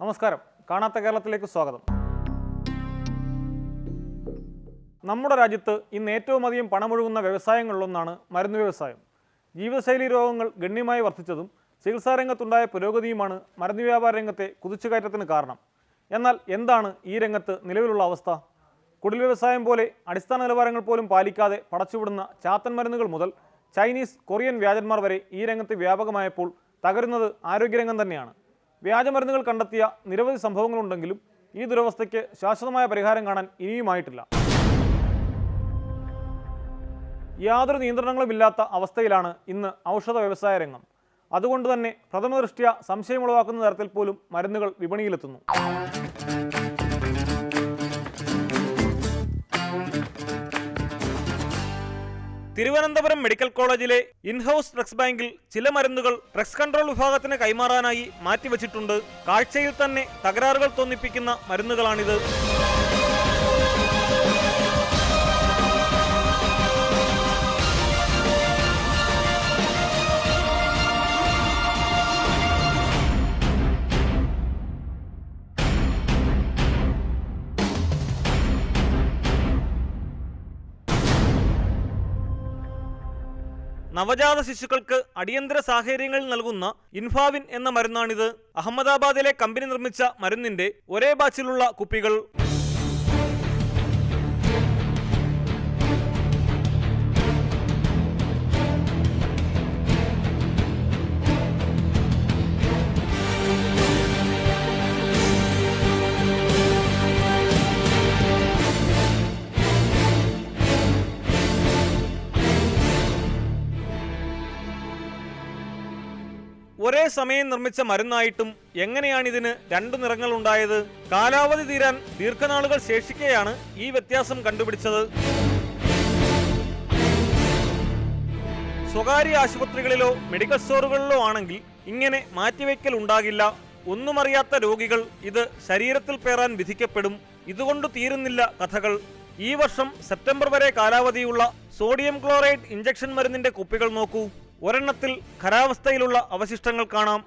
നമസ്കാരം. കാണാത്ത കേരളത്തിലേക്ക് സ്വാഗതം. നമ്മുടെ രാജ്യത്ത് ഇന്ന് ഏറ്റവും അധികം പണമൊഴുകുന്ന വ്യവസായങ്ങളിലൊന്നാണ് മരുന്ന് വ്യവസായം. ജീവിതശൈലി രോഗങ്ങൾ ഗണ്യമായി വർദ്ധിച്ചതും ചികിത്സാരംഗത്തുണ്ടായ പുരോഗതിയുമാണ് മരുന്ന് വ്യാപാര രംഗത്തെ കുതിച്ചുകയറ്റത്തിന് കാരണം. എന്നാൽ എന്താണ് ഈ രംഗത്ത് നിലവിലുള്ള അവസ്ഥ? കുടിൽ വ്യവസായം പോലെ അടിസ്ഥാന നിലവാരങ്ങൾ പോലും പാലിക്കാതെ പടച്ചുവിടുന്ന ചാത്തൻ മരുന്നുകൾ മുതൽ ചൈനീസ്, കൊറിയൻ വ്യാജന്മാർ വരെ ഈ രംഗത്ത് വ്യാപകമായപ്പോൾ തകരുന്നത് ആരോഗ്യരംഗം തന്നെയാണ്. വ്യാജമരുന്നുകൾ കണ്ടെത്തിയ നിരവധി സംഭവങ്ങളുണ്ടെങ്കിലും ഈ ദുരവസ്ഥയ്ക്ക് ശാശ്വതമായ പരിഹാരം കാണാൻ ഇനിയുമായിട്ടില്ല. യാതൊരു നിയന്ത്രണങ്ങളുമില്ലാത്ത അവസ്ഥയിലാണ് ഇന്ന് ഔഷധ വ്യവസായ രംഗം. അതുകൊണ്ട് തന്നെ പ്രഥമ ദൃഷ്ട്യാ സംശയമുളവാക്കുന്ന തരത്തിൽ പോലും മരുന്നുകൾ വിപണിയിലെത്തുന്നു. തിരുവനന്തപുരം മെഡിക്കൽ കോളേജിലെ ഇൻഹൌസ് ഡ്രഗ്സ് ബാങ്കിൽ ചില മരുന്നുകൾ ഡ്രഗ്സ് കൺട്രോൾ വിഭാഗത്തിന് കൈമാറാനായി മാറ്റിവെച്ചിട്ടുണ്ട്. കാഴ്ചയിൽ തന്നെ തകരാറുകൾ തോന്നിപ്പിക്കുന്ന മരുന്നുകളാണിത്. നവജാത ശിശുക്കൾക്ക് അടിയന്തര സാഹചര്യങ്ങളിൽ നൽകുന്ന ഇൻഫാവിൻ എന്ന മരുന്നാണിത്. അഹമ്മദാബാദിലെ കമ്പനി നിർമ്മിച്ച മരുന്നിന്റെ ഒരേ ബാച്ചിലുള്ള കുപ്പികൾ. ഒരേ സമയം നിർമ്മിച്ച മരുന്നായിട്ടും എങ്ങനെയാണിതിന് രണ്ടു നിറങ്ങൾ ഉണ്ടായത്? കാലാവധി തീരാൻ ദീർഘനാളുകൾ ശേഷിക്കെയാണ് ഈ വ്യത്യാസം കണ്ടുപിടിച്ചത്. സ്വകാര്യ ആശുപത്രികളിലോ മെഡിക്കൽ സ്റ്റോറുകളിലോ ആണെങ്കിൽ ഇങ്ങനെ മാറ്റിവെക്കൽ ഉണ്ടാകില്ല. ഒന്നും അറിയാത്ത രോഗികൾ ഇത് ശരീരത്തിൽ പേറാൻ വിധിക്കപ്പെടും. ഇതുകൊണ്ട് തീരുന്നില്ല കഥകൾ. ഈ വർഷം സെപ്റ്റംബർ വരെ കാലാവധിയുള്ള സോഡിയം ക്ലോറൈഡ് ഇഞ്ചക്ഷൻ മരുന്നിന്റെ കുപ്പികൾ നോക്കൂ. ഒരെണ്ണത്തിൽ ഖരാവസ്ഥയിലുള്ള അവശിഷ്ടങ്ങൾ കാണാം.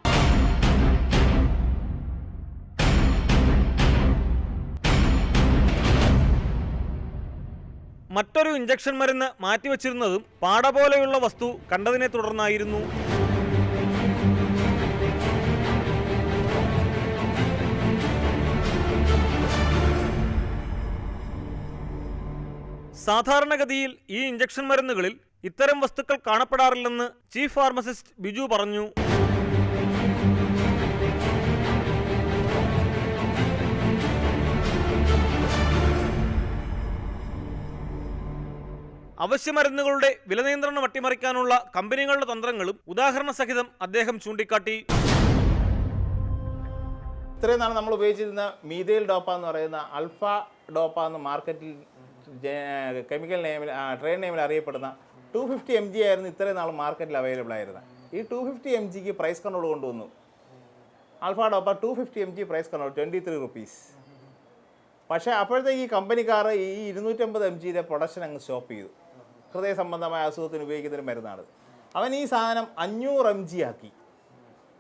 മറ്റൊരു ഇഞ്ചക്ഷൻ മരുന്ന് മാറ്റിവെച്ചിരുന്നതും പാട പോലെയുള്ള വസ്തു കണ്ടതിനെ തുടർന്നായിരുന്നു. സാധാരണഗതിയിൽ ഈ ഇഞ്ചക്ഷൻ മരുന്നുകളിൽ ഇത്തരം വസ്തുക്കൾ കാണപ്പെടാറില്ലെന്ന് ചീഫ് ഫാർമസിസ്റ്റ് ബിജു പറഞ്ഞു. അവശ്യമരുന്നുകളുടെ വില നിയന്ത്രണം അട്ടിമറിക്കാനുള്ള കമ്പനികളുടെ തന്ത്രങ്ങളും ഉദാഹരണ സഹിതം അദ്ദേഹം ചൂണ്ടിക്കാട്ടി. ഇത്രയും നാൾ നമ്മൾ ഉപയോഗിച്ചിരുന്ന മീഥൈൽ ഡോപ്പ എന്ന് പറയുന്ന അൽഫ ഡോപ്പ എന്ന് മാർക്കറ്റിൽ കെമിക്കൽ നെയിമിൽ ട്രേഡ് നെയിമിൽ അറിയപ്പെടുന്ന 250 mg ആയിരുന്നു ഇത്രയും നാൾ മാർക്കറ്റിൽ അവൈലബിൾ ആയിരുന്നത്. ഈ 250 mgക്ക് പ്രൈസ് കൺട്രോൾ കൊണ്ടുവന്നു. Alpha dopa 250 mg price control 23 rupees. പക്ഷേ അപ്പോഴത്തേക്ക് ഈ കമ്പനിക്കാർ ഈ 250 mgയുടെ പ്രൊഡക്ഷൻ അങ്ങ് സ്റ്റോപ്പ് ചെയ്തു. ഹൃദയ സംബന്ധമായ അസുഖത്തിന് ഉപയോഗിക്കുന്ന ഒരു മരുന്നാണ്. അവൻ ഈ സാധനം 500 mg ആക്കി.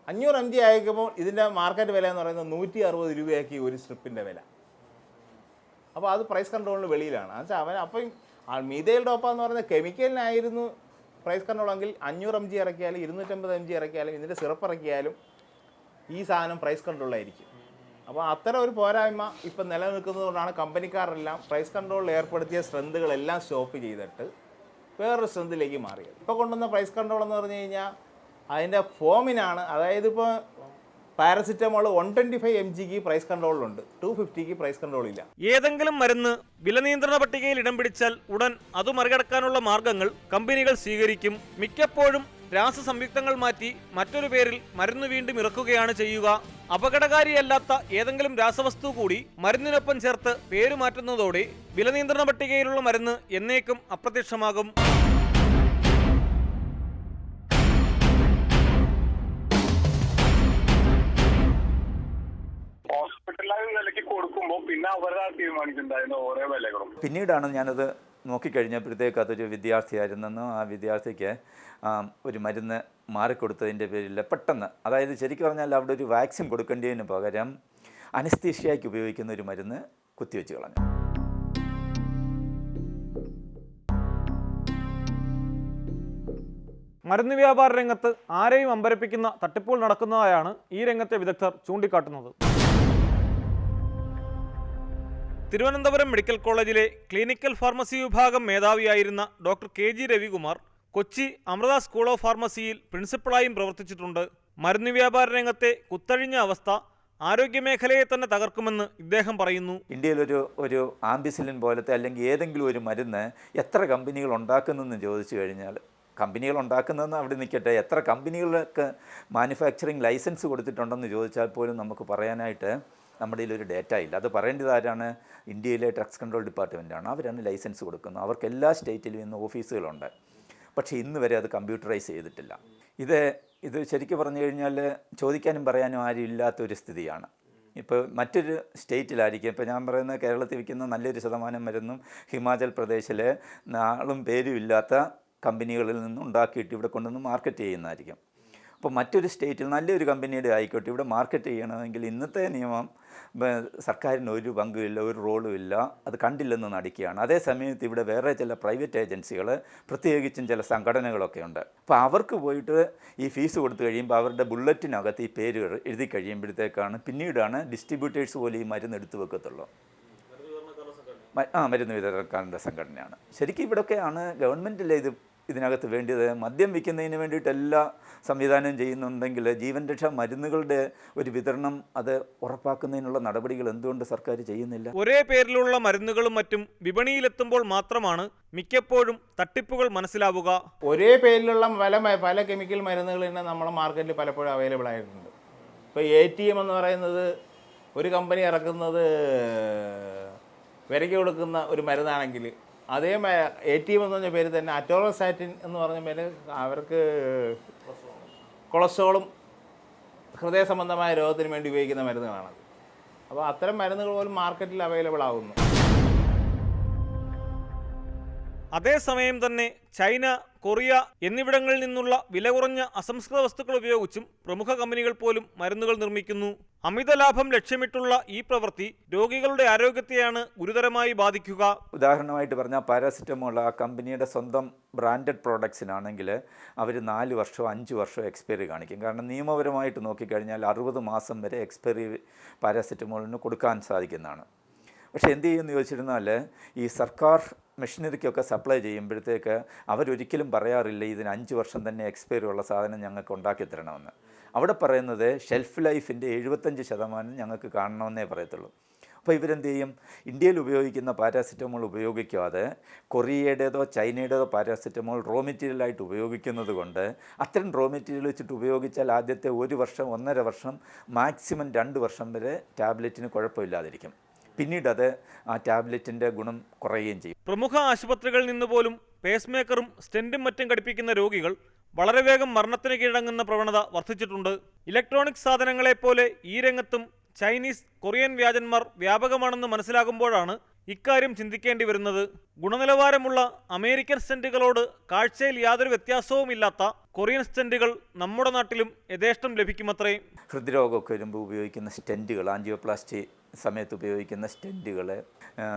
500 mg ആയിരിക്കുമ്പോൾ ഇതിൻ്റെ മാർക്കറ്റ് വില എന്ന് പറയുന്നത് 160 രൂപയാക്കി ഒരു സ്ട്രിപ്പിൻ്റെ വില. അപ്പോൾ അത് പ്രൈസ് കൺട്രോളിന് വെളിയിലാണ്. എന്നുവെച്ചാൽ അവൻ അപ്പം മീഥൈൽ ഡോപ്പ എന്ന് പറയുന്ന കെമിക്കലിനായിരുന്നു പ്രൈസ് കൺട്രോൾ എങ്കിൽ 500 mg ഇറക്കിയാലും 250 mg ഇറക്കിയാലും ഇതിൻ്റെ സിറപ്പ് ഇറക്കിയാലും ഈ സാധനം പ്രൈസ് കൺട്രോളായിരിക്കും. അപ്പോൾ അത്തരം ഒരു പോരായ്മ ഇപ്പം നിലനിൽക്കുന്നത് കൊണ്ടാണ് കമ്പനിക്കാരെല്ലാം പ്രൈസ് കൺട്രോളിൽ ഏർപ്പെടുത്തിയ സ്ട്രെങ്തുകളെല്ലാം സ്റ്റോപ്പ് ചെയ്തിട്ട് വേറൊരു സ്ട്രെങ്തിലേക്ക് മാറിയത്. ഇപ്പോൾ കൊണ്ടുവന്ന പ്രൈസ് കൺട്രോൾ എന്ന് പറഞ്ഞു കഴിഞ്ഞാൽ അതിൻ്റെ ഫോമിനാണ്. അതായത് ഇപ്പോൾ പാരസിറ്റമോൾ 125 mgക്ക് പ്രൈസ് കൺട്രോളിലുണ്ട്, 250ക്ക് പ്രൈസ് കൺട്രോൾ ഇല്ല. ഏതെങ്കിലും മരുന്ന് വില നിയന്ത്രണ പട്ടികയിൽ ഇടം പിടിച്ചാൽ ഉടൻ അത് മറികടക്കാനുള്ള മാർഗങ്ങൾ കമ്പനികൾ സ്വീകരിക്കും. മിക്കപ്പോഴും രാസസംയുക്തങ്ങൾ മാറ്റി മറ്റൊരു പേരിൽ മരുന്ന് വീണ്ടും ഇറക്കുകയാണ് ചെയ്യുക. അപകടകാരിയല്ലാത്ത ഏതെങ്കിലും രാസവസ്തു കൂടി മരുന്നിനൊപ്പം ചേർത്ത് പേര് മാറ്റുന്നതോടെ വില നിയന്ത്രണ പട്ടികയിലുള്ള മരുന്ന് എന്നേക്കും അപ്രത്യക്ഷമാകും. പിന്നീടാണ് ഞാനത് നോക്കിക്കഴിഞ്ഞപ്പോഴത്തേക്ക് അതൊരു വിദ്യാർത്ഥിയായിരുന്നെന്നും ആ വിദ്യാർത്ഥിക്ക് ഒരു മരുന്ന് മാറിക്കൊടുത്തതിൻ്റെ പേരിൽ പെട്ടെന്ന്, അതായത് ശരിക്കും പറഞ്ഞാൽ അവിടെ ഒരു വാക്സിൻ കൊടുക്കേണ്ടതിന് പകരം അനസ്തീഷ്യയ്ക്ക് ഉപയോഗിക്കുന്ന ഒരു മരുന്ന് കുത്തിവെച്ച് കളഞ്ഞു. മരുന്ന് വ്യാപാര രംഗത്ത് ആരെയും അമ്പരപ്പിക്കുന്ന തട്ടിപ്പുകൾ നടക്കുന്നതായാണ് ഈ രംഗത്തെ വിദഗ്ധർ ചൂണ്ടിക്കാട്ടുന്നത്. തിരുവനന്തപുരം മെഡിക്കൽ കോളേജിലെ ക്ലിനിക്കൽ ഫാർമസി വിഭാഗം മേധാവിയായിരുന്ന doctor KG Ravikumar Kochi Amrita school of ഫാർമസിയിൽ പ്രിൻസിപ്പളായും പ്രവർത്തിച്ചിട്ടുണ്ട്. മരുന്ന് വ്യാപാര രംഗത്തെ കുത്തഴിഞ്ഞ അവസ്ഥ ആരോഗ്യമേഖലയെ തന്നെ തകർക്കുമെന്ന് ഇദ്ദേഹം പറയുന്നു. ഇന്ത്യയിലൊരു ആംബിസിലിൻ പോലത്തെ അല്ലെങ്കിൽ ഏതെങ്കിലും ഒരു മരുന്ന് എത്ര കമ്പനികൾ ഉണ്ടാക്കുന്നതെന്ന് ചോദിച്ചു കഴിഞ്ഞാൽ, കമ്പനികൾ ഉണ്ടാക്കുന്നതെന്ന് അവിടെ നിൽക്കട്ടെ, എത്ര കമ്പനികൾക്ക് മാനുഫാക്ചറിങ് ലൈസൻസ് കൊടുത്തിട്ടുണ്ടെന്ന് ചോദിച്ചാൽ പോലും നമുക്ക് പറയാനായിട്ട് നമ്മുടെ ഒരു ഡേറ്റ ഇല്ല. അത് പറയേണ്ടത് ആരാണ്? ഇന്ത്യയിലെ ഡ്രഗ്സ് കൺട്രോൾ ഡിപ്പാർട്ട്മെൻറ്റാണ്. അവരാണ് ലൈസൻസ് കൊടുക്കുന്നത്. അവർക്ക് എല്ലാ സ്റ്റേറ്റിലും ഇന്ന് ഓഫീസുകളുണ്ട്. പക്ഷേ ഇന്ന് വരെ അത് കമ്പ്യൂട്ടറൈസ് ചെയ്തിട്ടില്ല. ഇത് ശരിക്കും പറഞ്ഞു കഴിഞ്ഞാൽ ചോദിക്കാനും പറയാനും ആരും ഇല്ലാത്തൊരു സ്ഥിതിയാണ്. ഇപ്പോൾ മറ്റൊരു സ്റ്റേറ്റിലായിരിക്കും, ഇപ്പോൾ ഞാൻ പറയുന്ന കേരളത്തിൽ വിൽക്കുന്ന നല്ലൊരു ശതമാനം മരുന്നും ഹിമാചൽ പ്രദേശിലെ നാളും പേരും ഇല്ലാത്ത കമ്പനികളിൽ നിന്നും ഉണ്ടാക്കിയിട്ട് ഇവിടെ കൊണ്ടുവന്ന് മാർക്കറ്റ് ചെയ്യുന്നതായിരിക്കും. അപ്പോൾ മറ്റൊരു സ്റ്റേറ്റിൽ നല്ലൊരു കമ്പനിയുടെ ആയിക്കോട്ടെ ഇവിടെ മാർക്കറ്റ് ചെയ്യണമെങ്കിൽ ഇന്നത്തെ നിയമം സർക്കാരിന് ഒരു പങ്കുമില്ല, ഒരു റോളും ഇല്ല, അത് കണ്ടില്ലെന്ന് നടിക്കുകയാണ്. അതേ സമയത്ത് ഇവിടെ വേറെ ചില പ്രൈവറ്റ് ഏജൻസികൾ, പ്രത്യേകിച്ചും ചില സംഘടനകളൊക്കെ ഉണ്ട്. അപ്പോൾ അവർക്ക് പോയിട്ട് ഈ ഫീസ് കൊടുത്തു കഴിയുമ്പോൾ അവരുടെ ബുള്ളറ്റിനകത്ത് ഈ പേരുകൾ എഴുതി കഴിയുമ്പോഴത്തേക്കാണ് പിന്നീടാണ് ഡിസ്ട്രിബ്യൂട്ടേഴ്സ് പോലും ഈ മരുന്ന് എടുത്തു വെക്കത്തുള്ളൂ. മരുന്ന് വിതരണക്കാരുടെ സംഘടനയാണ്. ശരിക്കും ഇവിടെയൊക്കെയാണ് ഗവൺമെൻറ്റിലെ ഇതിനകത്ത് വേണ്ടത്. മദ്യം വിൽക്കുന്നതിന് വേണ്ടിയിട്ട് എല്ലാ സംവിധാനവും ചെയ്യുന്നുണ്ടെങ്കിൽ ജീവൻ രക്ഷാ മരുന്നുകളുടെ ഒരു വിതരണം അത് ഉറപ്പാക്കുന്നതിനുള്ള നടപടികൾ എന്തുകൊണ്ട് സർക്കാർ ചെയ്യുന്നില്ല? ഒരേ പേരിലുള്ള മരുന്നുകളും മറ്റും വിപണിയിലെത്തുമ്പോൾ മാത്രമാണ് മിക്കപ്പോഴും തട്ടിപ്പുകൾ മനസ്സിലാവുക. ഒരേ പേരിലുള്ള പല കെമിക്കൽ മരുന്നുകൾ തന്നെ നമ്മുടെ മാർക്കറ്റിൽ പലപ്പോഴും അവൈലബിൾ ആയിട്ടുണ്ട്. ഇപ്പോൾ ATM എന്ന് പറയുന്നത് ഒരു കമ്പനി ഇറക്കുന്നത് വിലയ്ക്ക് കൊടുക്കുന്ന ഒരു മരുന്നാണെങ്കിൽ അതേ ATM എന്ന് പറഞ്ഞ പേര് തന്നെ അറ്റോറോസാറ്റിൻ എന്ന് പറഞ്ഞ പേര് അവർക്ക് കൊളസ്ട്രോളും ഹൃദയ സംബന്ധമായ രോഗത്തിന് വേണ്ടി ഉപയോഗിക്കുന്ന മരുന്നുകളാണ്. അപ്പോൾ അത്തരം മരുന്നുകൾ പോലും മാർക്കറ്റിൽ അവൈലബിൾ ആകുന്നു. അതേസമയം തന്നെ ചൈന, കൊറിയ എന്നിവിടങ്ങളിൽ നിന്നുള്ള വില കുറഞ്ഞ അസംസ്കൃത വസ്തുക്കൾ ഉപയോഗിച്ചും പ്രമുഖ കമ്പനികൾ പോലും മരുന്നുകൾ നിർമ്മിക്കുന്നു. അമിത ലാഭം ലക്ഷ്യമിട്ടുള്ള ഈ പ്രവൃത്തി രോഗികളുടെ ആരോഗ്യത്തെയാണ് ഗുരുതരമായി ബാധിക്കുക. ഉദാഹരണമായിട്ട് പറഞ്ഞാൽ പാരാസിറ്റമോൾ ആ കമ്പനിയുടെ സ്വന്തം ബ്രാൻഡഡ് പ്രോഡക്ട്സിനാണെങ്കിൽ അവർ 4 വർഷമോ 5 വർഷമോ എക്സ്പയറി കാണിക്കും. കാരണം നിയമപരമായിട്ട് നോക്കിക്കഴിഞ്ഞാൽ 60 മാസം വരെ എക്സ്പയറി പാരാസിറ്റമോളിന് കൊടുക്കാൻ സാധിക്കുന്നതാണ്. പക്ഷേ എന്ത് ചെയ്യുമെന്ന് ചോദിച്ചിരുന്നാൽ ഈ സർക്കാർ മെഷീനറിക്കൊക്കെ സപ്ലൈ ചെയ്യുമ്പോഴത്തേക്ക് അവരൊരിക്കലും പറയാറില്ല ഇതിന് 5 വർഷം തന്നെ എക്സ്പയറി ഉള്ള സാധനം ഞങ്ങൾക്ക് ഉണ്ടാക്കി തരണമെന്ന്. അവിടെ പറയുന്നത് ഷെൽഫ് ലൈഫിൻ്റെ 75% ഞങ്ങൾക്ക് കാണണമെന്നേ പറയത്തുള്ളൂ. അപ്പോൾ ഇവരെന്ത് ചെയ്യും? ഇന്ത്യയിൽ ഉപയോഗിക്കുന്ന പാരാസിറ്റമോൾ ഉപയോഗിക്കാതെ കൊറിയയുടേതോ ചൈനയുടേതോ പാരാസിറ്റമോൾ റോ മെറ്റീരിയലായിട്ട് ഉപയോഗിക്കുന്നത് കൊണ്ട് അത്തരം റോ മെറ്റീരിയൽ വെച്ചിട്ട് ഉപയോഗിച്ചാൽ ആദ്യത്തെ 1 വർഷം 1.5 വർഷം മാക്സിമം 2 വർഷം വരെ ടാബ്ലറ്റിന് കുഴപ്പമില്ലാതിരിക്കും. പിന്നീട് അത് ആ ടാബ്ലറ്റിൻ്റെ ഗുണം കുറയുകയും ചെയ്യും. പ്രമുഖ ആശുപത്രികളിൽ നിന്ന് പോലും പേസ് മേക്കറും സ്റ്റെൻറ്റും മറ്റും ഘടിപ്പിക്കുന്ന രോഗികൾ വളരെ വേഗം മരണത്തിന് കീഴടങ്ങുന്ന പ്രവണത വർദ്ധിച്ചിട്ടുണ്ട്. ഇലക്ട്രോണിക് സാധനങ്ങളെപ്പോലെ ഈ രംഗത്തും ചൈനീസ്, കൊറിയൻ വ്യാജന്മാർ വ്യാപകമാണെന്ന് മനസ്സിലാകുമ്പോഴാണ് ഇക്കാര്യം ചിന്തിക്കേണ്ടി വരുന്നത്. ഗുണനിലവാരമുള്ള അമേരിക്കൻ സ്റ്റെൻറ്റുകളോട് കാഴ്ചയിൽ യാതൊരു വ്യത്യാസവുമില്ലാത്ത കൊറിയൻ സ്റ്റെൻറ്റുകൾ നമ്മുടെ നാട്ടിലും യഥേഷ്ടം ലഭിക്കുമത്രേ. ഹൃദ്രോഗമൊക്കെ വരുമ്പോൾ ഉപയോഗിക്കുന്ന സ്റ്റെൻറ്റുകൾ, ആൻജിയോപ്ലാസ്റ്റി സമയത്ത് ഉപയോഗിക്കുന്ന സ്റ്റെൻറ്റുകൾ,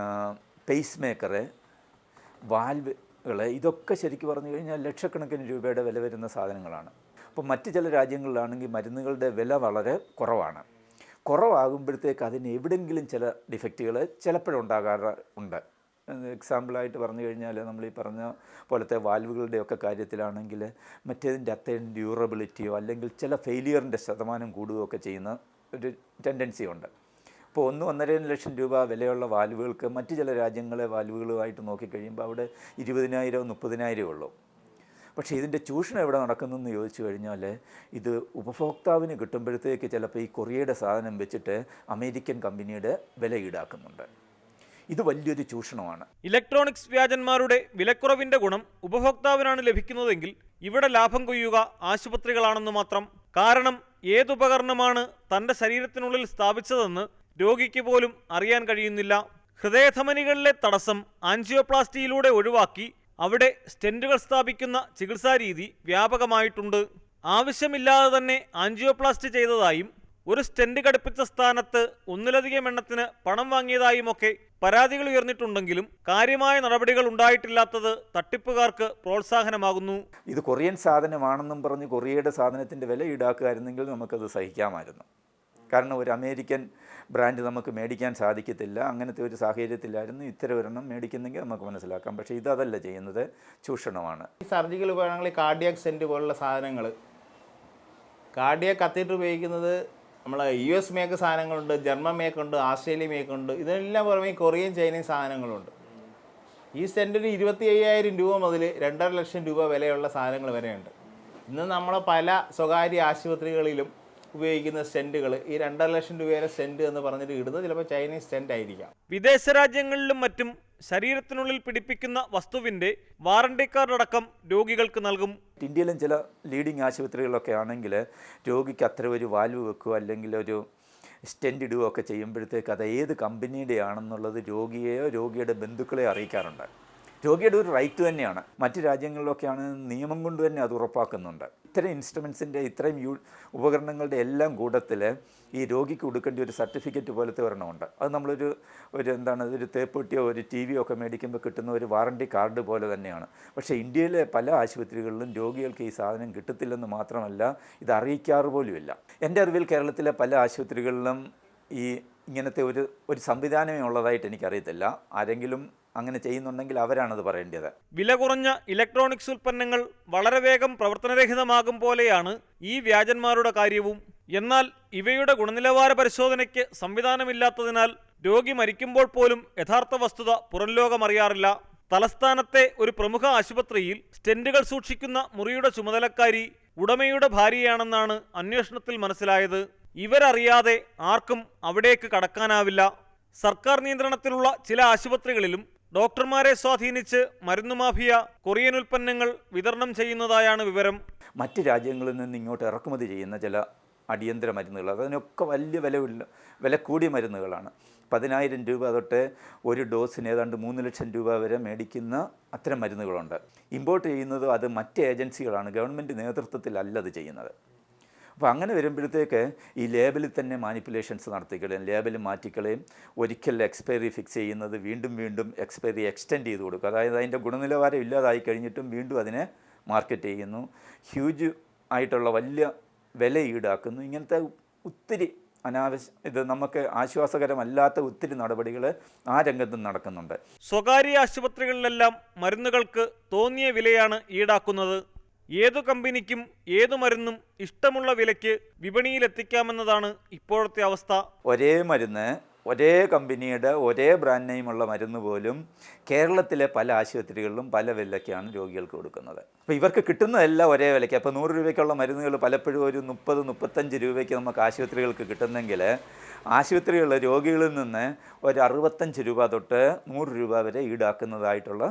പേസ് മേക്കറ്, വാൽവുകൾ, ഇതൊക്കെ ശരിക്കും പറഞ്ഞു കഴിഞ്ഞാൽ ലക്ഷക്കണക്കിന് രൂപയുടെ വില വരുന്ന സാധനങ്ങളാണ്. അപ്പോൾ മറ്റ് ചില രാജ്യങ്ങളിലാണെങ്കിൽ മരുന്നുകളുടെ വില വളരെ കുറവാകുമ്പോഴത്തേക്ക് അതിന് എവിടെയെങ്കിലും ചില ഡിഫക്റ്റുകൾ ചിലപ്പോഴുണ്ടാകാറുണ്ട്. എക്സാമ്പിളായിട്ട് പറഞ്ഞു കഴിഞ്ഞാൽ നമ്മൾ ഈ പറഞ്ഞ പോലത്തെ വാൽവുകളുടെയൊക്കെ കാര്യത്തിലാണെങ്കിൽ മറ്റേതിൻ്റെ അത്രയും ഡ്യൂറബിലിറ്റിയോ അല്ലെങ്കിൽ ചില ഫെയിലിയറിൻ്റെ ശതമാനം കൂടുകയൊക്കെ ചെയ്യുന്ന ഒരു ടെൻഡൻസി ഉണ്ട്. ഇപ്പോൾ 1-1.5 ലക്ഷം രൂപ വിലയുള്ള വാൽവുകൾക്ക് മറ്റ് ചില രാജ്യങ്ങളെ വാൽവുകളുമായിട്ട് നോക്കിക്കഴിയുമ്പോൾ അവിടെ 20,000-30,000 ഉള്ളൂ. പക്ഷേ ഇതിൻ്റെ ചൂഷണം എവിടെ നടക്കുന്നതെന്ന് ചോദിച്ചു കഴിഞ്ഞാൽ ഇത് ഉപഭോക്താവിന് കിട്ടുമ്പോഴത്തേക്ക് ചിലപ്പോൾ ഈ കൊറിയയുടെ സാധനം വെച്ചിട്ട് അമേരിക്കൻ കമ്പനിയുടെ വില ഈടാക്കുന്നുണ്ട്. ഇത് വലിയൊരു ചൂഷണമാണ്. ഇലക്ട്രോണിക്സ് വ്യാജന്മാരുടെ വിലക്കുറവിൻ്റെ ഗുണം ഉപഭോക്താവിനാണ് ലഭിക്കുന്നതെങ്കിൽ ഇവിടെ ലാഭം കൊയ്യുക ആശുപത്രികളാണെന്ന് മാത്രം. കാരണം ഏതുപകരണമാണ് തൻ്റെ ശരീരത്തിനുള്ളിൽ സ്ഥാപിച്ചതെന്ന് രോഗിക്ക് പോലും അറിയാൻ കഴിയുന്നില്ല. ഹൃദയധമനികളിലെ തടസ്സം ആൻജിയോപ്ലാസ്റ്റിയിലൂടെ ഒഴിവാക്കി അവിടെ സ്റ്റെൻറ്റുകൾ സ്ഥാപിക്കുന്ന ചികിത്സാരീതി വ്യാപകമായിട്ടുണ്ട്. ആവശ്യമില്ലാതെ തന്നെ ആൻജിയോപ്ലാസ്റ്റി ചെയ്തതായും ഒരു സ്റ്റെന്റ് ഘടിപ്പിച്ച സ്ഥാനത്ത് ഒന്നിലധികം എണ്ണത്തിന് പണം വാങ്ങിയതായുമൊക്കെ പരാതികൾ ഉയർന്നിട്ടുണ്ടെങ്കിലും കാര്യമായ നടപടികൾ ഉണ്ടായിട്ടില്ലാത്തത് തട്ടിപ്പുകാർക്ക് പ്രോത്സാഹനമാകുന്നു. ഇത് കൊറിയൻ സാധനമാണെന്നും പറഞ്ഞ് കൊറിയയുടെ സാധനത്തിൻ്റെ വില ഈടാക്കുമായിരുന്നെങ്കിൽ നമുക്കത് സഹിക്കാമായിരുന്നു. കാരണം ഒരു അമേരിക്കൻ ബ്രാൻഡ് നമുക്ക് മേടിക്കാൻ സാധിക്കത്തില്ല. അങ്ങനത്തെ ഒരു സാഹചര്യത്തിലായിരുന്നു ഇത്തരം ഒരെണ്ണം മേടിക്കുന്നെങ്കിൽ നമുക്ക് മനസ്സിലാക്കാം. പക്ഷേ ഇതല്ല ചെയ്യുന്നത്, ചൂഷണമാണ്. ഈ സർജിക്കൽ ഉപകരണങ്ങളിൽ കാർഡിയാക് സ്റ്റെൻറ്റ് പോലുള്ള സാധനങ്ങൾ, കാർഡിയാക് കത്തീറ്റർ ഉപയോഗിക്കുന്നത് നമ്മളെ US മേക്ക് സാധനങ്ങളുണ്ട്, ജർമ്മൻ മേക്കുണ്ട്, ആസ്ട്രേലിയ മേക്കുണ്ട്. ഇതെല്ലാം പുറമേ കൊറിയൻ ചൈനീസ് സാധനങ്ങളുണ്ട്. ഈ സ്റ്റെൻറ്റിന് 25,000 രൂപ മുതൽ 2.5 ലക്ഷം രൂപ വിലയുള്ള സാധനങ്ങൾ വരെയുണ്ട്. ഇന്ന് നമ്മളെ പല സ്വകാര്യ ആശുപത്രികളിലും ഉപയോഗിക്കുന്ന സ്റ്റെൻറ്റുകൾ ഈ 2.5 ലക്ഷം രൂപയുടെ സ്റ്റെൻറ്റ് എന്ന് പറഞ്ഞിട്ട് ഇടുന്നത് ചിലപ്പോൾ ചൈനീസ് സ്റ്റെൻറ്റ് ആയിരിക്കാം. വിദേശ രാജ്യങ്ങളിലും മറ്റും ശരീരത്തിനുള്ളിൽ പിടിപ്പിക്കുന്ന വസ്തുവിൻ്റെ വാറണ്ടി കാർഡ് അടക്കം രോഗികൾക്ക് നൽകും. ഇന്ത്യയിലും ചില ലീഡിങ് ആശുപത്രികളിലൊക്കെ ആണെങ്കിൽ രോഗിക്ക് അത്ര ഒരു വാൽവ് വെക്കുകയോ അല്ലെങ്കിൽ ഒരു സ്റ്റെൻറ്റ് ഇടുകയോ ഒക്കെ ചെയ്യുമ്പോഴത്തേക്ക് അത് ഏത് കമ്പനിയുടെ ആണെന്നുള്ളത് രോഗിയെയോ രോഗിയുടെ ബന്ധുക്കളെയോ അറിയിക്കാറുണ്ട്. രോഗിയുടെ ഒരു റൈറ്റ് തന്നെയാണ്. മറ്റ് രാജ്യങ്ങളിലൊക്കെയാണ് നിയമം കൊണ്ട് തന്നെ അത് ഉറപ്പാക്കുന്നുണ്ട്. ഇത്തരം ഇൻസ്ട്രുമെൻസിൻ്റെ ഇത്രയും ഉപകരണങ്ങളുടെ എല്ലാം കൂട്ടത്തിൽ ഈ രോഗിക്ക് കൊടുക്കേണ്ട ഒരു സർട്ടിഫിക്കറ്റ് പോലത്തെ ഒരെണ്ണമുണ്ട്. അത് നമ്മളൊരു ഒരു തേപ്പൊട്ടിയോ ഒരു TV ഒക്കെ മേടിക്കുമ്പോൾ കിട്ടുന്ന ഒരു വാറണ്ടി കാർഡ് പോലെ തന്നെയാണ്. പക്ഷേ ഇന്ത്യയിലെ പല ആശുപത്രികളിലും രോഗികൾക്ക് ഈ സാധനം കിട്ടത്തില്ലെന്ന് മാത്രമല്ല, ഇത് അറിയിക്കാറ് പോലുമില്ല. എൻ്റെ അറിവിൽ കേരളത്തിലെ പല ആശുപത്രികളിലും ഈ ഇങ്ങനത്തെ ഒരു സംവിധാനമേ ഉള്ളതായിട്ട് എനിക്കറിയത്തില്ല. ആരെങ്കിലും അങ്ങനെ ചെയ്യുന്നുണ്ടെങ്കിൽ അവരാണത് പറയേണ്ടത്. വില കുറഞ്ഞ ഇലക്ട്രോണിക്സ് ഉൽപ്പന്നങ്ങൾ വളരെ വേഗം പ്രവർത്തനരഹിതമാകും പോലെയാണ് ഈ വ്യാജന്മാരുടെ കാര്യവും. എന്നാൽ ഇവയുടെ ഗുണനിലവാര പരിശോധനയ്ക്ക് സംവിധാനമില്ലാത്തതിനാൽ രോഗി മരിക്കുമ്പോൾ പോലും യഥാർത്ഥ വസ്തുത പുറംലോകമറിയാറില്ല. തലസ്ഥാനത്തെ ഒരു പ്രമുഖ ആശുപത്രിയിൽ സ്റ്റെന്റുകൾ സൂക്ഷിക്കുന്ന മുറിയുടെ ചുമതലക്കാരി ഉടമയുടെ ഭാര്യയാണെന്നാണ് അന്വേഷണത്തിൽ മനസ്സിലായത്. ഇവരറിയാതെ ആർക്കും അവിടേക്ക് കടക്കാനാവില്ല. സർക്കാർ നിയന്ത്രണത്തിലുള്ള ചില ആശുപത്രികളിലും ഡോക്ടർമാരെ സ്വാധീനിച്ച് മരുന്നു മാഫിയ കൊറിയൻ ഉൽപ്പന്നങ്ങൾ വിതരണം ചെയ്യുന്നതായാണ് വിവരം. മറ്റ് രാജ്യങ്ങളിൽ നിന്ന് ഇങ്ങോട്ട് ഇറക്കുമതി ചെയ്യുന്ന ചില അടിയന്തര മരുന്നുകൾ, അതിനൊക്കെ വലിയ വില കൂടിയ മരുന്നുകളാണ്. 10,000 രൂപ തൊട്ട് ഒരു ഡോസിന് ഏതാണ്ട് 3 ലക്ഷം രൂപ വരെ മേടിക്കുന്ന അത്തരം മരുന്നുകളുണ്ട്. ഇമ്പോർട്ട് ചെയ്യുന്നത് അത് മറ്റ് ഏജൻസികളാണ്, ഗവൺമെൻറ് നേതൃത്വത്തിലല്ല അത് ചെയ്യുന്നത്. അപ്പോൾ അങ്ങനെ വരുമ്പോഴത്തേക്ക് ഈ ലേബലിൽ തന്നെ മാനിപ്പുലേഷൻസ് നടത്തിക്കളയും, ലേബൽ മാറ്റിക്കളയും, ഒരിക്കൽ എക്സ്പയറി ഫിക്സ് ചെയ്യുന്നത് വീണ്ടും എക്സ്പയറി എക്സ്റ്റെൻഡ് ചെയ്ത് കൊടുക്കും. അതായത് അതിൻ്റെ ഗുണനിലവാരം ഇല്ലാതായി കഴിഞ്ഞിട്ടും വീണ്ടും അതിനെ മാർക്കറ്റ് ചെയ്യുന്നു, ഹ്യൂജ് ആയിട്ടുള്ള വലിയ വില ഈടാക്കുന്നു. ഇങ്ങനത്തെ ഒത്തിരി ഇത് നമുക്ക് ആശ്വാസകരമല്ലാത്ത ഒത്തിരി നടപടികൾ ആ രംഗത്തും നടക്കുന്നുണ്ട്. സ്വകാര്യ ആശുപത്രികളിലെല്ലാം മരുന്നുകൾക്ക് തോന്നിയ വിലയാണ് ഈടാക്കുന്നത്. ഏതു കമ്പനിക്കും ഏതു മരുന്നും ഇഷ്ടമുള്ള വിലയ്ക്ക് വിപണിയിലെത്തിക്കാമെന്നതാണ് ഇപ്പോഴത്തെ അവസ്ഥ. ഒരേ മരുന്ന്, ഒരേ കമ്പനിയുടെ ഒരേ ബ്രാൻഡ് നെയിമുള്ള മരുന്ന് പോലും കേരളത്തിലെ പല ആശുപത്രികളിലും പല വിലയ്ക്കാണ് രോഗികൾക്ക് കൊടുക്കുന്നത്. അപ്പോൾ ഇവർക്ക് കിട്ടുന്നതെല്ലാം ഒരേ വിലയ്ക്ക്. അപ്പോൾ 100 രൂപയ്ക്കുള്ള മരുന്നുകൾ പലപ്പോഴും ഒരു 30-35 രൂപയ്ക്ക് നമുക്ക് ആശുപത്രികൾക്ക് കിട്ടുന്നെങ്കിൽ ആശുപത്രികളിലെ രോഗികളിൽ നിന്ന് ഒരു 65 രൂപ തൊട്ട് 100 രൂപ വരെ ഈടാക്കുന്നതായിട്ടുള്ള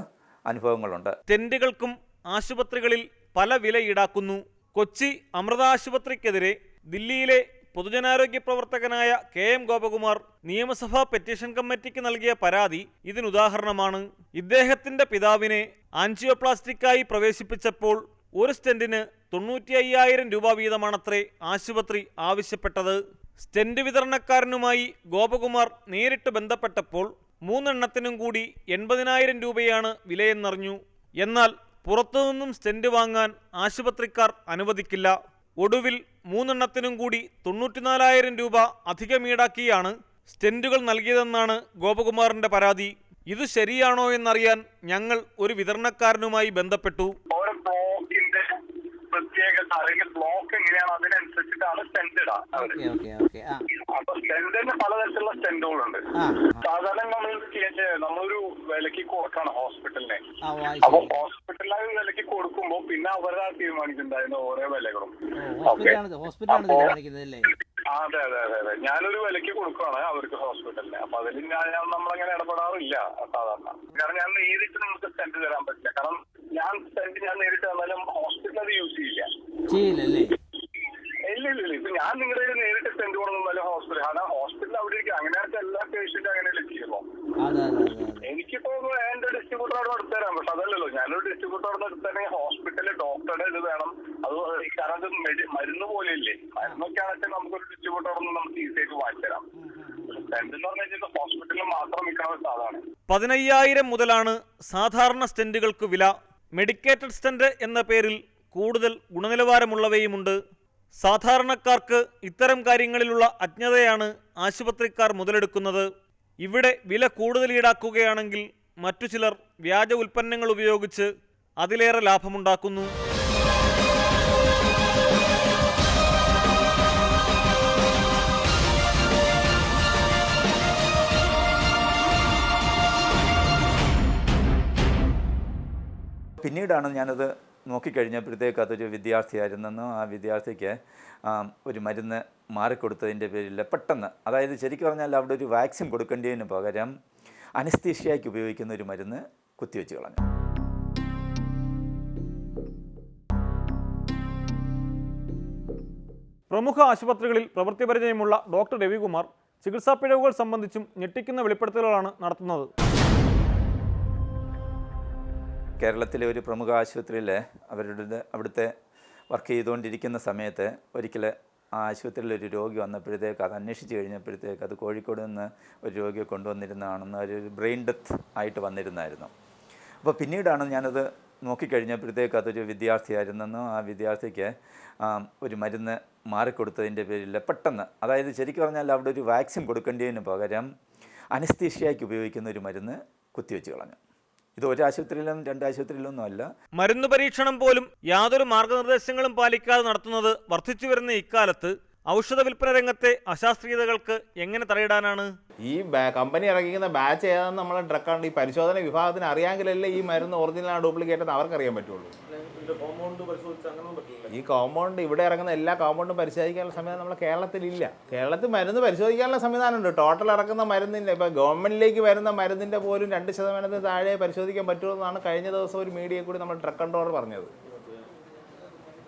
അനുഭവങ്ങളുണ്ട്. ടെന്റുകൾക്കും ആശുപത്രികളിൽ പല വില ഈടാക്കുന്നു. കൊച്ചി അമൃത ആശുപത്രിക്കെതിരെ ദില്ലിയിലെ പൊതുജനാരോഗ്യ പ്രവർത്തകനായ KM ഗോപകുമാർ നിയമസഭാ പെറ്റീഷൻ കമ്മിറ്റിക്ക് നൽകിയ പരാതി ഇതിനുദാഹരണമാണ്. ഇദ്ദേഹത്തിന്റെ പിതാവിനെ ആൻജിയോപ്ലാസ്റ്റിക്കായി പ്രവേശിപ്പിച്ചപ്പോൾ ഒരു സ്റ്റെന്റിന് 95,000 രൂപ വീതമാണത്രേ ആശുപത്രി ആവശ്യപ്പെട്ടത്. സ്റ്റെന്റ് വിതരണക്കാരനുമായി ഗോപകുമാർ നേരിട്ട് ബന്ധപ്പെട്ടപ്പോൾ 3 എണ്ണത്തിനും കൂടി 80,000 രൂപയാണ് വിലയെന്നറിഞ്ഞു. എന്നാൽ പുറത്തുനിന്നും സ്റ്റെന്റ് വാങ്ങാൻ ആശുപത്രിക്കാർ അനുവദിക്കില്ല. ഒടുവിൽ 3 എണ്ണത്തിനും കൂടി 94,000 രൂപ അധികം ഈടാക്കിയാണ് സ്റ്റെന്റുകൾ നൽകിയതെന്നാണ് ഗോപകുമാറിന്റെ പരാതി. ഇത് ശരിയാണോ എന്നറിയാൻ ഞങ്ങൾ ഒരു വിതരണക്കാരനുമായി ബന്ധപ്പെട്ടു. ബ്ലോക്ക് എങ്ങനെയാണ് അതിനനുസരിച്ചിട്ടാണ് സ്റ്റെന്റ് ഇടാം. അപ്പൊ സ്റ്റെന്റിന് പലതരത്തിലുള്ള സ്റ്റെന്റുകളുണ്ട്. സാധാരണ നമ്മളൊരു വിലക്ക് കൊടുക്കാണ് ഹോസ്പിറ്റലിനെ. അപ്പൊ ഹോസ്പിറ്റലിനെ വിലക്ക് കൊടുക്കുമ്പോ പിന്നെ അവരാ തീരുമാനിക്കുന്നുണ്ടായിരുന്നു ഓരോ വിലകളും. അതെ അതെ അതെ അതെ ഞാനൊരു വിലക്ക് കൊടുക്കുകയാണ് അവർക്ക് ഹോസ്പിറ്റലിന്. അപ്പൊ അതിൽ നമ്മളങ്ങനെ ഇടപെടാറില്ല സാധാരണ. കാരണം ഞാൻ നേരിട്ട് നമുക്ക് സ്റ്റെന്റ് തരാൻ പറ്റില്ല. കാരണം ഞാൻ നേരിട്ട് തന്നാലും ഹോസ്പിറ്റൽ അത് യൂസ് ചെയ്യില്ല. ഇല്ല ഇപ്പൊ ഞാൻ നിങ്ങളുടെ നേരിട്ട് സ്റ്റെന്റ് കൊടുക്കുന്നാലും ഹോസ്പിറ്റൽ, കാരണം ഹോസ്പിറ്റൽ അവിടെ ഇരിക്കും. അങ്ങനെയായിട്ട് എല്ലാ പേഷ്യന്റും അങ്ങനെയല്ലേ ചെയ്യുമോ? എനിക്കിപ്പോ എന്റെ ഡിസ്ട്രിബ്യൂട്ടറോട് എടുത്തു തരാം. പക്ഷെ അതല്ലല്ലോ, ഞാനൊരു ഡിസ്ട്രിബ്യൂട്ടറോട് എടുത്തണെങ്കിൽ ഹോസ്പിറ്റലിൽ ഡോക്ടറുടെ ഇത് വേണം. അത് കാരണം അത് മരുന്ന് പോലെയല്ലേ. മരുന്നൊക്കെ ആണെങ്കിൽ നമുക്കൊരു ഡിസ്ട്രിബ്യൂട്ടറോട് സ്റ്റെന്റ് എന്ന് പറഞ്ഞു കഴിഞ്ഞാൽ ഹോസ്പിറ്റലിൽ മാത്രം നിൽക്കുന്ന ഒരു സാധനമാണ്. 15,000 മുതലാണ് സാധാരണ സ്റ്റെന്റുകൾക്ക് വില. മെഡിക്കേറ്റഡ് സ്റ്റെന്റ് എന്ന പേരിൽ കൂടുതൽ ഗുണനിലവാരമുള്ളവയുമുണ്ട്. സാധാരണക്കാർക്ക് ഇത്തരം കാര്യങ്ങളിലുള്ള അജ്ഞതയാണ് ആശുപത്രിക്കാർ മുതലെടുക്കുന്നത്. ഇവിടെ വില കൂടുതൽ ഈടാക്കുകയാണെങ്കിൽ മറ്റു ചിലർ വ്യാജ ഉൽപ്പന്നങ്ങൾ ഉപയോഗിച്ച് അതിലേറെ ലാഭമുണ്ടാക്കുന്നു. പിന്നീടാണ് ഞാനത് നോക്കിക്കഴിഞ്ഞപ്പോഴത്തേക്ക് അതൊരു വിദ്യാർത്ഥിയായിരുന്നെന്നും ആ വിദ്യാർത്ഥിക്ക് ഒരു മരുന്ന് മാറിക്കൊടുത്തതിൻ്റെ പേരിൽ പെട്ടെന്ന്, അതായത് ശരിക്കും പറഞ്ഞാൽ അവിടെ ഒരു വാക്സിൻ കൊടുക്കേണ്ടതിന് പകരം അനസ്തീഷ്യയ്ക്ക് ഉപയോഗിക്കുന്ന ഒരു മരുന്ന് കുത്തിവെച്ച് കളഞ്ഞു. പ്രമുഖ ആശുപത്രികളിൽ പ്രവൃത്തി പരിചയമുള്ള ഡോക്ടർ രവികുമാർ ചികിത്സാ പിഴവുകൾ സംബന്ധിച്ചും ഞെട്ടിക്കുന്ന വെളിപ്പെടുത്തലുകളാണ് നടത്തുന്നത്. കേരളത്തിലെ ഒരു പ്രമുഖ ആശുപത്രിയിൽ അവിടുത്തെ വർക്ക് ചെയ്തുകൊണ്ടിരിക്കുന്ന സമയത്ത് ഒരിക്കൽ ആ ആശുപത്രിയിൽ ഒരു രോഗി വന്നപ്പോഴത്തേക്ക് അത് അന്വേഷിച്ച് കഴിഞ്ഞപ്പോഴത്തേക്ക് അത് കോഴിക്കോട് നിന്ന് ഒരു രോഗിയെ കൊണ്ടുവന്നിരുന്നതാണെന്ന്, ഒരു ബ്രെയിൻ ഡെത്ത് ആയിട്ട് വന്നിരുന്നായിരുന്നു. അപ്പോൾ പിന്നീടാണ് ഞാനത് നോക്കിക്കഴിഞ്ഞപ്പോഴത്തേക്ക് അതൊരു വിദ്യാർത്ഥിയായിരുന്നെന്നും ആ വിദ്യാർത്ഥിക്ക് ഒരു മരുന്ന് മാറിക്കൊടുത്തതിൻ്റെ പേരിൽ പെട്ടെന്ന്, അതായത് ശരിക്കും പറഞ്ഞാൽ അവിടെ ഒരു വാക്സിൻ കൊടുക്കേണ്ടതിന് പകരം അനസ്തീഷ്യയ്ക്ക് ഉപയോഗിക്കുന്ന ഒരു മരുന്ന് കുത്തിവെച്ച് കളഞ്ഞു. ഇത് ഒരു ആശുപത്രിയിലും രണ്ട് ആശുപത്രിയിലൊന്നും അല്ല. മരുന്ന് പരീക്ഷണം പോലും യാതൊരു മാർഗനിർദ്ദേശങ്ങളും പാലിക്കാതെ നടത്തുന്നത് വർദ്ധിച്ചു വരുന്ന ഇക്കാലത്ത് ഔഷധ വിൽപ്പന രംഗത്തെ അശാസ്ത്രീയതകൾക്ക് എങ്ങനെ തടയിടാനാണ്? ഈ കമ്പനി ഇറങ്ങിക്കുന്ന ബാച്ച് ഏതാണെന്ന് നമ്മളെ ഡ്രഗാണ് ഈ പരിശോധന വിഭാഗത്തിന് അറിയാമെങ്കിലല്ലേ ഈ മരുന്ന് ഒറിജിനൽ ഡ്യൂപ്ലിക്കേറ്റ് എന്ന് അവർക്കറിയാൻ പറ്റുള്ളൂ. ഈ കോമ്പൗണ്ട് ഇവിടെ ഇറങ്ങുന്ന എല്ലാ കോമ്പൗണ്ടും പരിശോധിക്കാനുള്ള സംവിധാനം നമ്മുടെ കേരളത്തിലില്ല. കേരളത്തിൽ മരുന്ന് പരിശോധിക്കാനുള്ള സംവിധാനമുണ്ട്. ടോട്ടൽ ഇറക്കുന്ന മരുന്നിൻ്റെ, ഇപ്പോൾ ഗവൺമെൻറ്റിലേക്ക് വരുന്ന മരുന്നിൻ്റെ പോലും 2% താഴെ പരിശോധിക്കാൻ പറ്റുമെന്നാണ് കഴിഞ്ഞ ദിവസം ഒരു മീഡിയയിൽ കൂടി നമ്മൾ ഡ്രഗ് കൺട്രോളർ പറഞ്ഞത്.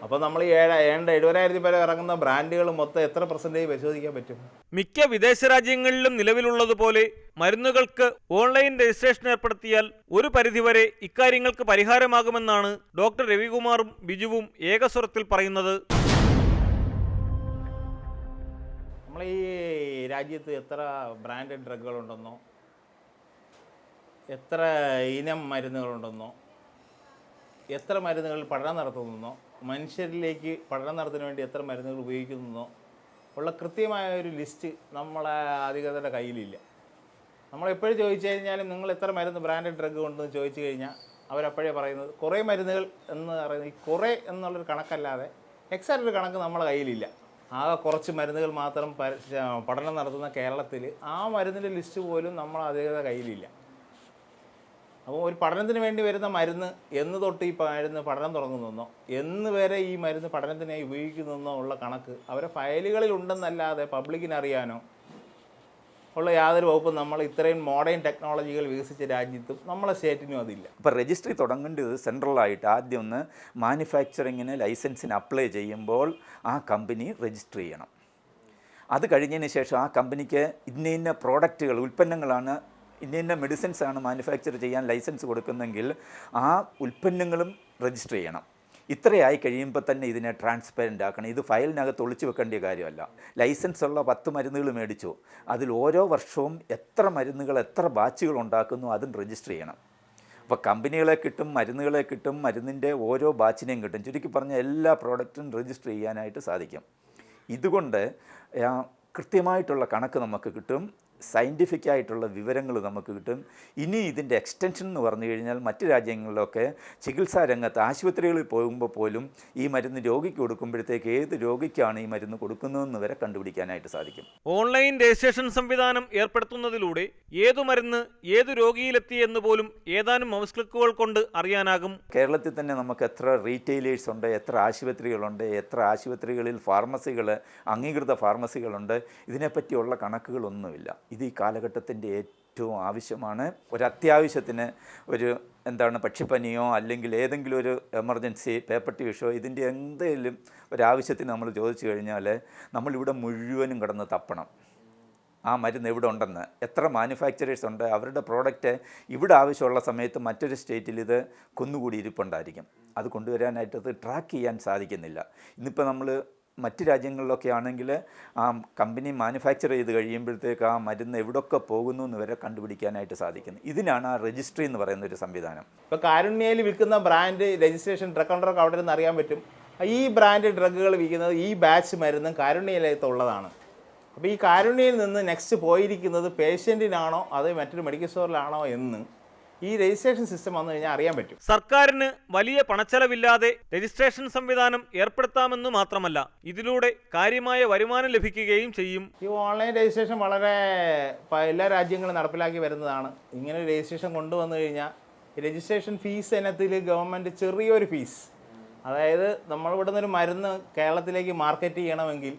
അപ്പോൾ നമ്മൾ 70,000 പേരെ ഇറങ്ങുന്ന ബ്രാൻഡുകൾ മൊത്തം എത്ര % പരിശോധിക്കാൻ പറ്റും? മിക്ക വിദേശ രാജ്യങ്ങളിലും നിലവിലുള്ളതുപോലെ മരുന്നുകൾക്ക് ഓൺലൈൻ രജിസ്ട്രേഷൻ ഏർപ്പെടുത്തിയാൽ ഒരു പരിധിവരെ ഇക്കാര്യങ്ങൾക്ക് പരിഹാരമാകുമെന്നാണ് ഡോക്ടർ രവികുമാറും ബിജുവും ഏകസ്വരത്തിൽ പറയുന്നത്. നമ്മൾ ഈ രാജ്യത്ത് എത്ര ബ്രാൻഡഡ് ഡ്രഗുകളുണ്ടെന്നോ എത്ര ഇനം മരുന്നുകളുണ്ടെന്നോ എത്ര മരുന്നുകൾ പഠനം നടത്തുന്നോ മനുഷ്യരിലേക്ക് പഠനം നടത്തുന്നതിന് വേണ്ടി എത്ര മരുന്നുകൾ ഉപയോഗിക്കുന്നോ ഉള്ള കൃത്യമായ ഒരു ലിസ്റ്റ് നമ്മളെ അധികൃതരുടെ കയ്യിലില്ല. നമ്മളെപ്പോഴും ചോദിച്ചു കഴിഞ്ഞാലും നിങ്ങൾ എത്ര മരുന്ന് ബ്രാൻഡഡ് ഡ്രഗ് കൊണ്ടെന്ന് ചോദിച്ചു കഴിഞ്ഞാൽ അവരപ്പോഴേ പറയുന്നത് കുറേ മരുന്നുകൾ എന്ന് പറയുന്നത്, ഈ കുറേ എന്നുള്ളൊരു കണക്കല്ലാതെ എക്സാക്റ്റ് ഒരു കണക്ക് നമ്മളെ കയ്യിലില്ല. ആകെ കുറച്ച് മരുന്നുകൾ മാത്രം പഠനം നടത്തുന്ന കേരളത്തിൽ ആ മരുന്നിൻ്റെ ലിസ്റ്റ് പോലും നമ്മളെ അധികൃതരുടെ കയ്യിലില്ല. അപ്പോൾ ഒരു പഠനത്തിന് വേണ്ടി വരുന്ന മരുന്ന് എന്ന് തൊട്ട് ഈ മരുന്ന് പഠനം തുടങ്ങുന്നതെന്നോ എന്ന് വരെ ഈ മരുന്ന് പഠനത്തിനായി ഉപയോഗിക്കുന്നതെന്നോ ഉള്ള കണക്ക് അവരെ ഫയലുകളിൽ ഉണ്ടെന്നല്ലാതെ പബ്ലിക്കിന് അറിയാനോ ഉള്ള യാതൊരു വകുപ്പും നമ്മൾ ഇത്രയും മോഡേൺ ടെക്നോളജികൾ വികസിച്ച രാജ്യത്തും നമ്മളെ സ്റ്റേറ്റിനും അതില്ല. ഇപ്പോൾ രജിസ്ട്രി തുടങ്ങേണ്ടത് സെൻട്രലായിട്ട് ആദ്യം ഒന്ന് മാനുഫാക്ചറിങ്ങിന് ലൈസൻസിന് അപ്ലൈ ചെയ്യുമ്പോൾ ആ കമ്പനി രജിസ്റ്റർ ചെയ്യണം. അത് കഴിഞ്ഞതിന് ശേഷം ആ കമ്പനിക്ക് ഇന്ന പ്രോഡക്റ്റുകൾ, ഉൽപ്പന്നങ്ങളാണ്, ഇന്ന മെഡിസിൻസാണ് മാനുഫാക്ചർ ചെയ്യാൻ ലൈസൻസ് കൊടുക്കുന്നെങ്കിൽ ആ ഉൽപ്പന്നങ്ങളും രജിസ്റ്റർ ചെയ്യണം. ഇത്രയായി കഴിയുമ്പോൾ തന്നെ ഇതിനെ ട്രാൻസ്പെറൻ്റ് ആക്കണം. ഇത് ഫയലിനകത്ത് ഒളിച്ചു വെക്കേണ്ട കാര്യമല്ല. ലൈസൻസ് ഉള്ള 10 മരുന്നുകൾ മേടിച്ചു, അതിൽ ഓരോ വർഷവും എത്ര മരുന്നുകൾ, എത്ര ബാച്ചുകൾ ഉണ്ടാക്കുന്നു അതും രജിസ്റ്റർ ചെയ്യണം. അപ്പോൾ കമ്പനികളെ കിട്ടും, മരുന്നുകളെ കിട്ടും, മരുന്നിൻ്റെ ഓരോ ബാച്ചിനെയും കിട്ടും. ചുരുക്കി പറഞ്ഞ എല്ലാ പ്രോഡക്റ്റും രജിസ്റ്റർ ചെയ്യാനായിട്ട് സാധിക്കും. ഇതുകൊണ്ട് കൃത്യമായിട്ടുള്ള കണക്ക് നമുക്ക് കിട്ടും, സയൻറ്റിഫിക് ആയിട്ടുള്ള വിവരങ്ങൾ നമുക്ക് കിട്ടും. ഇനി ഇതിൻ്റെ എക്സ്റ്റൻഷൻ എന്ന് പറഞ്ഞു കഴിഞ്ഞാൽ മറ്റ് രാജ്യങ്ങളിലൊക്കെ ചികിത്സാ രംഗത്ത് ആശുപത്രികളിൽ പോകുമ്പോൾ പോലും ഈ മരുന്ന് രോഗിക്ക് കൊടുക്കുമ്പോഴത്തേക്ക് ഏത് രോഗിക്കാണ് ഈ മരുന്ന് കൊടുക്കുന്നതെന്ന് വരെ കണ്ടുപിടിക്കാനായിട്ട് സാധിക്കും. ഓൺലൈൻ രജിസ്ട്രേഷൻ സംവിധാനം ഏർപ്പെടുത്തുന്നതിലൂടെ ഏതു മരുന്ന് ഏതു രോഗിയിലെത്തി എന്ന് പോലും ഏതാനും മൗസ് ക്ലിക്കുകൾ കൊണ്ട് അറിയാനാകും. കേരളത്തിൽ തന്നെ നമുക്ക് എത്ര റീറ്റെയിലേഴ്സ് ഉണ്ട്, എത്ര ആശുപത്രികളുണ്ട്, എത്ര ആശുപത്രികളിൽ ഫാർമസികൾ, അംഗീകൃത ഫാർമസികളുണ്ട്, ഇതിനെപ്പറ്റിയുള്ള കണക്കുകളൊന്നുമില്ല. ഇത് ഈ കാലഘട്ടത്തിൻ്റെ ഏറ്റവും ആവശ്യമാണ്. ഒരു അത്യാവശ്യത്തിന് ഒരു പക്ഷിപ്പനിയോ അല്ലെങ്കിൽ ഏതെങ്കിലും ഒരു എമർജൻസി പേപ്പർ ടിഷ്യോ ഇതിൻ്റെ എന്തെങ്കിലും ഒരാവശ്യത്തിന് നമ്മൾ ചോദിച്ചു കഴിഞ്ഞാൽ നമ്മളിവിടെ മുഴുവനും കിടന്ന് തപ്പണം ആ മരുന്ന് എവിടെ ഉണ്ടെന്ന്. എത്ര മാനുഫാക്ചറേഴ്സ് ഉണ്ട്, അവരുടെ പ്രോഡക്റ്റ് ഇവിടെ ആവശ്യമുള്ള സമയത്ത് മറ്റൊരു സ്റ്റേറ്റിൽ ഇത് കുന്നുകൂടി ഇരിപ്പുണ്ടായിരിക്കും. അത് കൊണ്ടുവരാനായിട്ട് അത് ട്രാക്ക് ചെയ്യാൻ സാധിക്കുന്നില്ല. ഇന്നിപ്പോൾ നമ്മൾ മറ്റ് രാജ്യങ്ങളിലൊക്കെ ആണെങ്കിൽ ആ കമ്പനി മാനുഫാക്ചർ ചെയ്ത് കഴിയുമ്പോഴത്തേക്ക് ആ മരുന്ന് എവിടെയൊക്കെ പോകുന്നു എന്ന് വരെ കണ്ടുപിടിക്കാനായിട്ട് സാധിക്കുന്നു. ഇതിനാണ് ആ രജിസ്ട്രി എന്ന് പറയുന്ന ഒരു സംവിധാനം. ഇപ്പോൾ കാരുണ്യയിൽ വിൽക്കുന്ന ബ്രാൻഡ് രജിസ്ട്രേഷൻ ട്രക്ക് ഓണർക്ക് അവിടെ നിന്ന് അറിയാൻ പറ്റും. ഈ ബ്രാൻഡ് ഡ്രഗുകൾ വിൽക്കുന്നത് ഈ ബാച്ച് മരുന്നും കാരുണ്യയിലത്തുള്ളതാണ്. അപ്പോൾ ഈ കാരുണ്യയിൽ നിന്ന് നെക്സ്റ്റ് പോയിരിക്കുന്നത് പേഷ്യൻറ്റിനാണോ അത് മറ്റൊരു മെഡിക്കൽ സ്റ്റോറിലാണോ എന്ന് ഈ രജിസ്ട്രേഷൻ സിസ്റ്റം വന്നു കഴിഞ്ഞാൽ അറിയാൻ പറ്റും. സർക്കാരിന് വലിയ പണച്ചെലവില്ലാതെ രജിസ്ട്രേഷൻ സംവിധാനം ഏർപ്പെടുത്താമെന്ന് മാത്രമല്ല, ഇതിലൂടെ കാര്യമായ വരുമാനം ലഭിക്കുകയും ചെയ്യും. ഈ ഓൺലൈൻ രജിസ്ട്രേഷൻ വളരെ എല്ലാ രാജ്യങ്ങളും നടപ്പിലാക്കി വരുന്നതാണ്. ഇങ്ങനെ ഒരു രജിസ്ട്രേഷൻ കൊണ്ടുവന്നു കഴിഞ്ഞാൽ രജിസ്ട്രേഷൻ ഫീസ് ഇനത്തിൽ ഗവൺമെൻറ് ചെറിയൊരു ഫീസ്, അതായത് നമ്മളിവിടെ നിന്നൊരു മരുന്ന് കേരളത്തിലേക്ക് മാർക്കറ്റ് ചെയ്യണമെങ്കിൽ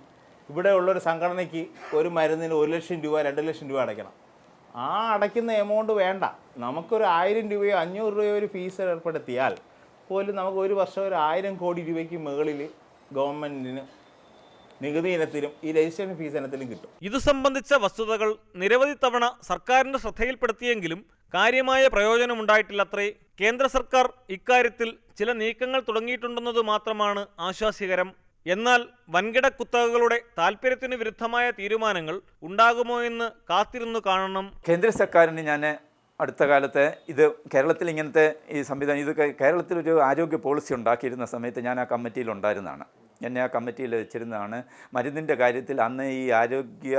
ഇവിടെ ഉള്ളൊരു സംഘടനയ്ക്ക് ഒരു മരുന്നിന് 1 ലക്ഷം രൂപ 2 ലക്ഷം രൂപ അടയ്ക്കണം. ആ അടയ്ക്കുന്ന എമൗണ്ട് വേണ്ട, നമുക്കൊരു 1000 രൂപയോ 500 രൂപയോ ഒരു ഫീസ് ഏർപ്പെടുത്തിയാൽ പോലും നമുക്ക് ഒരു വർഷം ഒരു 1000 കോടി രൂപയ്ക്ക് മുകളിൽ ഗവൺമെൻറ്റിന് നികുതി ഇനത്തിലും ഈ രജിസ്ട്രേഷൻ ഫീസ് ഇനത്തിലും കിട്ടും. ഇത് സംബന്ധിച്ച വസ്തുതകൾ നിരവധി തവണ സർക്കാരിന്റെ ശ്രദ്ധയിൽപ്പെടുത്തിയെങ്കിലും കാര്യമായ പ്രയോജനമുണ്ടായിട്ടില്ലത്രേ. കേന്ദ്ര സർക്കാർ ഇക്കാര്യത്തിൽ ചില നീക്കങ്ങൾ തുടങ്ങിയിട്ടുണ്ടെന്നത് മാത്രമാണ് ആശ്വാസ്യകരം. എന്നാൽ വൻകിട കുത്തകകളുടെ താല്പര്യത്തിന് വിരുദ്ധമായ തീരുമാനങ്ങൾ ഉണ്ടാകുമോ എന്ന് കാത്തിരുന്നു കാണണം. കേന്ദ്ര സർക്കാരിന് ഞാൻ അടുത്ത കാലത്ത് ഇത് കേരളത്തിൽ ഇങ്ങനത്തെ ഈ സംവിധാനം, ഇത് കേരളത്തിലൊരു ആരോഗ്യ പോളിസി ഉണ്ടാക്കിയിരുന്ന സമയത്ത് ഞാൻ ആ കമ്മിറ്റിയിൽ ഉണ്ടായിരുന്നതാണ്. എന്നെ ആ കമ്മിറ്റിയിൽ വെച്ചിരുന്നതാണ്. മരുന്നിൻ്റെ കാര്യത്തിൽ അന്ന് ഈ ആരോഗ്യ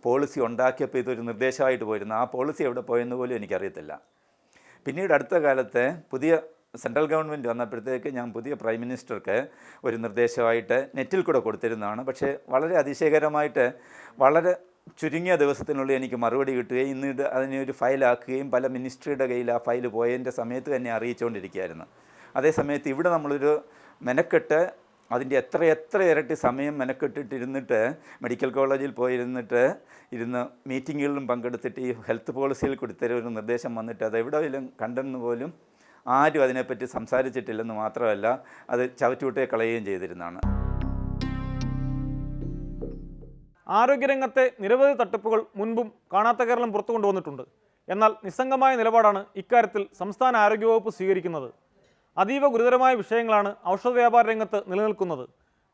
പോളിസി ഉണ്ടാക്കിയപ്പോൾ ഇതൊരു നിർദ്ദേശമായിട്ട് പോയിരുന്നു. ആ പോളിസി എവിടെ പോയെന്ന് പോലും എനിക്കറിയത്തില്ല. പിന്നീട് അടുത്ത കാലത്ത് പുതിയ സെൻട്രൽ ഗവൺമെൻറ് വന്നപ്പോഴത്തേക്ക് ഞാൻ പുതിയ പ്രൈം മിനിസ്റ്റർക്ക് ഒരു നിർദ്ദേശമായിട്ട് നെറ്റിൽ കൂടെ കൊടുത്തിരുന്നതാണ്. പക്ഷേ വളരെ അതിശയകരമായിട്ട് വളരെ ചുരുങ്ങിയ ദിവസത്തിനുള്ളിൽ എനിക്ക് മറുപടി കിട്ടുകയും ഇന്നിട്ട് അതിനെ ഒരു ഫയലാക്കുകയും പല മിനിസ്ട്രിയുടെ കയ്യിൽ ആ ഫയൽ പോയതിൻ്റെ സമയത്ത് തന്നെ അറിയിച്ചുകൊണ്ടിരിക്കുകയായിരുന്നു. അതേസമയത്ത് ഇവിടെ നമ്മളൊരു മെനക്കെട്ട് അതിൻ്റെ എത്ര ഇരട്ടി സമയം മെനക്കെട്ടിട്ടിരുന്നിട്ട് മെഡിക്കൽ കോളേജിൽ ഇരുന്ന് മീറ്റിങ്ങുകളിലും പങ്കെടുത്തിട്ട് ഈ ഹെൽത്ത് പോളിസിയിൽ കൊടുത്തൊരു നിർദ്ദേശം വന്നിട്ട് അത് എവിടെയെങ്കിലും കണ്ടെന്ന് പോലും ആരും അതിനെപ്പറ്റി സംസാരിച്ചിട്ടില്ലെന്ന് മാത്രമല്ല അത് ചവറ്റുവിട്ടേ കളയുകയും ചെയ്തിരുന്നതാണ്. ആരോഗ്യരംഗത്തെ നിരവധി തട്ടിപ്പുകൾ മുൻപും കാണാത്ത കേരളം പുറത്തു കൊണ്ടുവന്നിട്ടുണ്ട്. എന്നാൽ നിസ്സംഗമായ നിലപാടാണ് ഇക്കാര്യത്തിൽ സംസ്ഥാന ആരോഗ്യവകുപ്പ് സ്വീകരിക്കുന്നത്. അതീവ ഗുരുതരമായ വിഷയങ്ങളാണ് ഔഷധ വ്യാപാര രംഗത്ത് നിലനിൽക്കുന്നത്.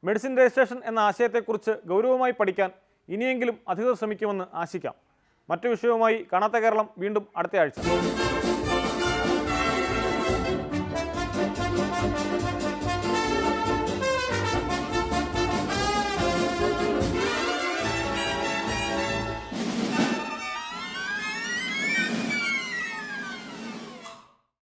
മെഡിസിൻ രജിസ്ട്രേഷൻ എന്ന ആശയത്തെക്കുറിച്ച് ഗൗരവമായി പഠിക്കാൻ ഇനിയെങ്കിലും അധികൃതർ ശ്രമിക്കുമെന്ന് ആശിക്കാം. മറ്റു വിഷയവുമായി കാണാത്ത കേരളം വീണ്ടും അടുത്ത ആഴ്ച.